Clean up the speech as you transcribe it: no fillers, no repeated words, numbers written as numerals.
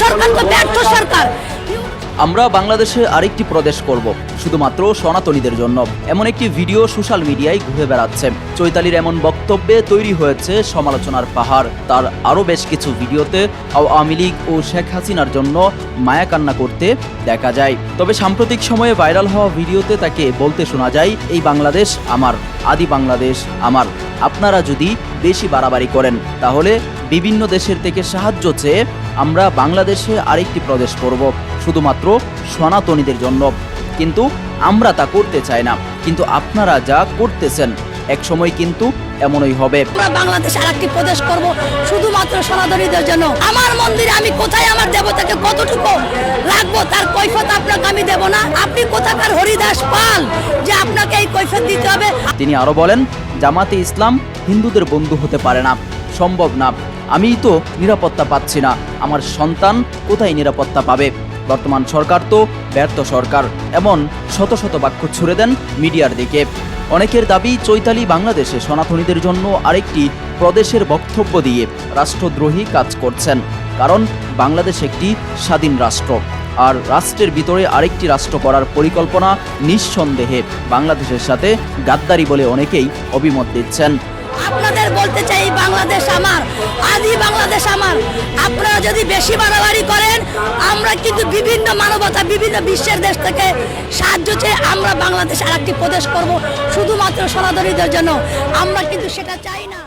সরকার তো ব্যর্থ সরকার। আমরা বাংলাদেশে আরেকটি প্রদেশ করব শুধুমাত্র সনাতনীদের জন্য, এমন একটি ভিডিও সোশ্যাল মিডিয়ায় ঘুরে বেড়াচ্ছে। চৈতালির এমন বক্তব্যে তৈরি হয়েছে সমালোচনার পাহাড়। তার আরও বেশ কিছু ভিডিওতে আওয়ামী লীগ ও শেখ হাসিনার জন্য মায়া কান্না করতে দেখা যায়। তবে সাম্প্রতিক সময়ে ভাইরাল হওয়া ভিডিওতে তাকে বলতে শোনা যায়, এই বাংলাদেশ আমার, আদি বাংলাদেশ আমার। আপনারা যদি বেশি বাড়াবাড়ি করেন তাহলে বিভিন্ন দেশের থেকে সাহায্য চেয়ে আমরা বাংলাদেশে আরেকটি প্রদেশ করব শুধুমাত্র সনাতনীদের জন্য। কিন্তু আমরা তা করতে চাই না, কিন্তু আপনারা যা করতেছেন একসময় কিন্তু এমনই হবে। আমরা বাংলাদেশে আরেকটি প্রদেশ করব শুধুমাত্র সনাতনীদের জন্য। আমার মন্দিরে আমি কোথায় আমার দেবতাকে কতটুকু রাখবো তার কৈফিয়ত আপনাকে আমি দেব না। আপনি কোথাকার হরিদাস পাল যে আপনাকে এই কৈফিয়ত দিতে হবে? তিনি আরো বলেন, জামাতে ইসলাম হিন্দুদের বন্ধু হতে পারে না, সম্ভব না। আমিই তো নিরাপত্তা পাচ্ছি না, আমার সন্তান কোথায় নিরাপত্তা পাবে? বর্তমান সরকার তো ব্যর্থ সরকার, এমন শত শত বাক্য ছুড়ে দেন মিডিয়ার দিকে। অনেকের দাবি, চৈতালি বাংলাদেশে সনাতনীদের জন্য আরেকটি প্রদেশের বক্তব্য দিয়ে রাষ্ট্রদ্রোহী কাজ করছেন। কারণ বাংলাদেশ একটি স্বাধীন রাষ্ট্র, আর রাষ্ট্রের ভিতরে আরেকটি রাষ্ট্র করার পরিকল্পনা নিঃসন্দেহে বাংলাদেশের সাথে গাদ্দারি বলে অনেকেই অভিমত দিচ্ছেন। আপনাদের বলতে চাই, বাংলাদেশ আমার, আদি বাংলাদেশ আমার। আপনারা যদি বেশি বাড়াবাড়ি করেন, আমরা কিন্তু বিভিন্ন মানবতা, বিভিন্ন বিশ্বের দেশ থেকে সাহায্য চেয়ে আমরা বাংলাদেশ আরেকটি প্রদেশ করব শুধুমাত্র সনাতনীদের জন্য। আমরা কিন্তু সেটা চাই না।